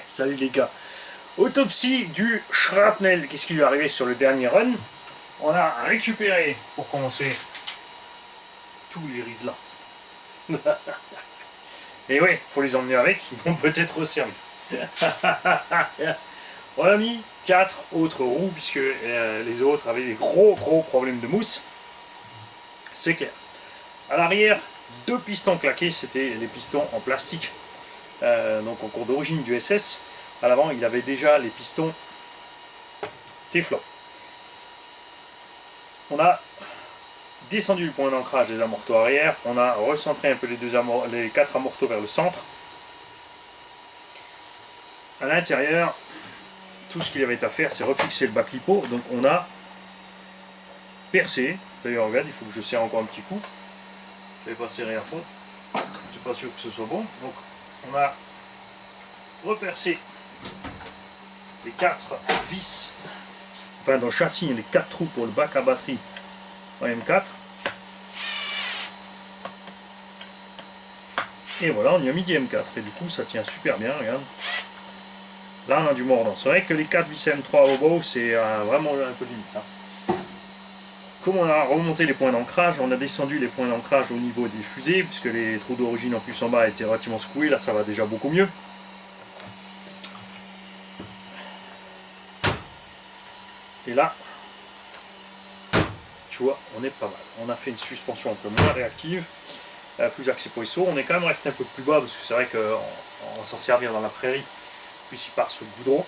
Salut les gars. Autopsie du shrapnel. Qu'est-ce qui lui est arrivé sur le dernier run? On a récupéré, pour commencer, tous les Rizla. Et ouais, faut les emmener avec, ils vont peut-être resservir. On a mis 4 autres roues, puisque les autres avaient des gros problèmes de mousse. C'est clair. À l'arrière, 2 pistons claqués, c'était les pistons en plastique. Donc en cours d'origine du SS. À l'avant, il avait déjà les pistons Teflon. On a descendu le point d'ancrage des amortos arrière, on a recentré un peu les 4 amortos vers le centre. À l'intérieur, tout ce qu'il y avait à faire, c'est refixer le bas-clipot. Donc on a percé. D'ailleurs, regarde, il faut que je serre encore un petit coup. Je n'avais pas serré à fond. Je ne suis pas sûr que ce soit bon. Donc on a repercé les 4 vis, enfin dans le châssis, les 4 trous pour le bac à batterie en M4. Et voilà, on y a mis du M4 et du coup ça tient super bien, regarde. Là on a du mordant. C'est vrai que les 4 vis M3 au bout, c'est vraiment un peu limite. Hein. Comme on a remonté les points d'ancrage, on a descendu les points d'ancrage au niveau des fusées, puisque les trous d'origine en plus en bas étaient relativement secoués, là ça va déjà beaucoup mieux. Et là, tu vois, on est pas mal. On a fait une suspension un peu moins réactive, plus axée poisson. On est quand même resté un peu plus bas, parce que c'est vrai qu'on va s'en servir dans la prairie, plus il part sur le goudron.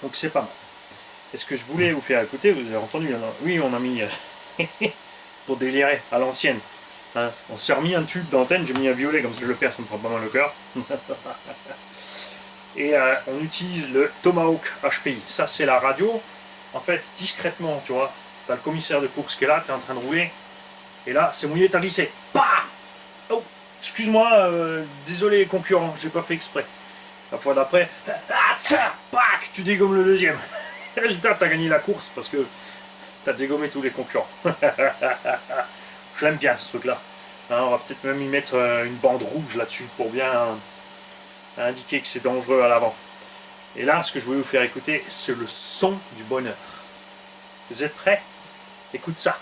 Donc c'est pas mal. Et ce que je voulais vous faire écouter, vous avez entendu, hein, oui, on a mis, pour délirer, à l'ancienne. Hein, on s'est remis un tube d'antenne, j'ai mis un violet, comme ça je le perds, ça me fera pas mal le cœur. Et on utilise le Tomahawk HPI. Ça, c'est la radio. En fait, discrètement, tu vois, tu as le commissaire de course qui est là, tu es en train de rouler. Et là, c'est mouillé, t'as glissé. Bah oh, excuse-moi, désolé concurrent, j'ai pas fait exprès. La fois d'après, tu dégommes le deuxième. Résultat, tu as gagné la course parce que tu as dégommé tous les concurrents. Je l'aime bien ce truc-là. Hein, on va peut-être même y mettre une bande rouge là-dessus pour bien indiquer que c'est dangereux à l'avant. Et là, ce que je voulais vous faire écouter, c'est le son du bonheur. Vous êtes prêts? Écoute ça.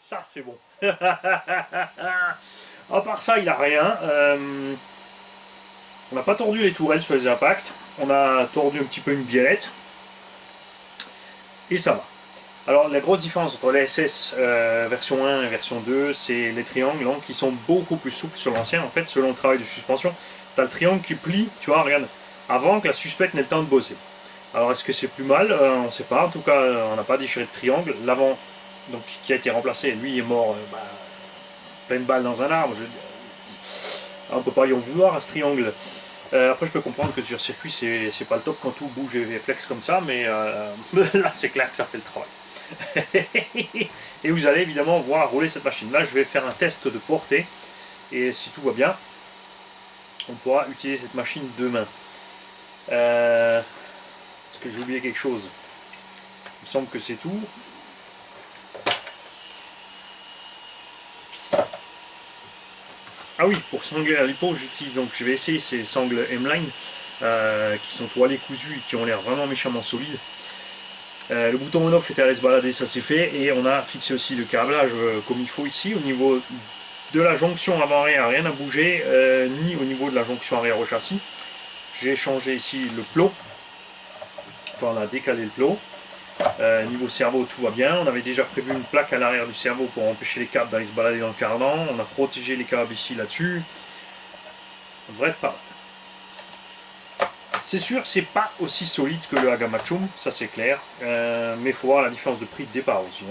Ça, c'est bon. À part ça, il n'a rien. On n'a pas tordu les tourelles sur les impacts. On a tordu un petit peu une biellette. Et ça va. Alors la grosse différence entre la SS version 1 et version 2, c'est les triangles hein, qui sont beaucoup plus souples sur l'ancien. En fait, selon le travail de suspension, tu as le triangle qui plie, tu vois, regarde, avant que la suspecte n'ait le temps de bosser. Alors est-ce que c'est plus mal? On ne sait pas. En tout cas, on n'a pas déchiré de triangle. L'avant, donc qui a été remplacé, lui est mort pleine balle dans un arbre. On ne peut pas y en vouloir à ce triangle. Après, je peux comprendre que sur circuit, c'est pas le top quand tout bouge et flex comme ça, mais là, c'est clair que ça fait le travail. Et vous allez évidemment voir rouler cette machine. Là, je vais faire un test de portée, et si tout va bien, on pourra utiliser cette machine demain. Est-ce que j'ai oublié quelque chose? Il me semble que c'est tout. Ah oui, pour sangler à lipo, j'utilise donc, je vais essayer ces sangles M-Line qui sont toilées cousues et qui ont l'air vraiment méchamment solides. Le bouton on-off était à se balader, ça c'est fait, et on a fixé aussi le câblage comme il faut ici. Au niveau de la jonction avant-arrière, rien n'a bougé, ni au niveau de la jonction arrière au châssis. J'ai changé ici le plot, enfin on a décalé le plot. Niveau cerveau, tout va bien. On avait déjà prévu une plaque à l'arrière du cerveau pour empêcher les câbles d'aller se balader dans le cardan. On a protégé les câbles ici, là-dessus. Ça devrait être pas mal. C'est sûr, c'est pas aussi solide que le Hagamachum, ça c'est clair. Mais il faut voir la différence de prix de départ aussi.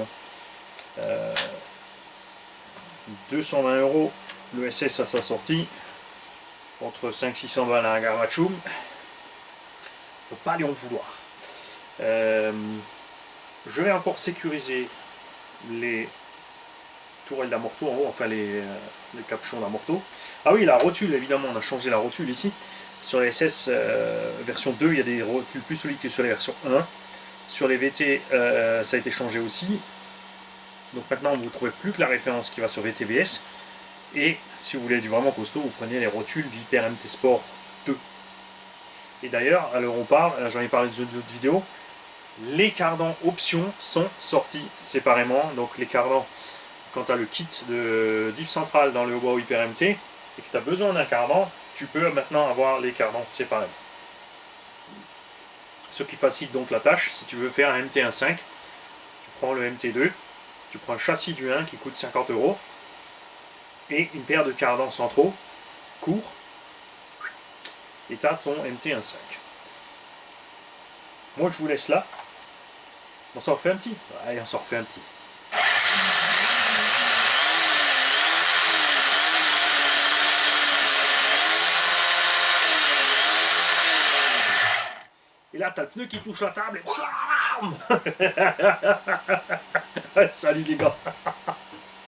Hein. 220 € le SS à sa sortie. Contre 500-600 balles à Hagamachum. On ne peut pas lui en vouloir. Je vais encore sécuriser les tourelles d'amorto en haut, enfin les capuchons d'amorto. Ah oui, la rotule, évidemment, on a changé la rotule ici. Sur les SS version 2, il y a des rotules plus solides que sur les versions 1. Sur les VT, ça a été changé aussi. Donc maintenant, vous ne trouvez plus que la référence qui va sur VTBS. Et si vous voulez du vraiment costaud, vous prenez les rotules du Hyper MT Sport 2. Et d'ailleurs, alors on parle, j'en ai parlé dans d'autres vidéos, les cardans options sont sortis séparément. Donc les cardans, quand tu as le kit de diff central dans le hautbois Hyper MT et que tu as besoin d'un cardan, tu peux maintenant avoir les cardans séparément. Ce qui facilite donc la tâche. Si tu veux faire un MT1.5, tu prends le MT2, tu prends le châssis du 1 qui coûte 50 € et une paire de cardans centraux courts et tu as ton MT1.5. Moi je vous laisse là. On s'en refait un petit. Allez, on s'en refait un petit. Et là, t'as le pneu qui touche la table et... Salut les gars.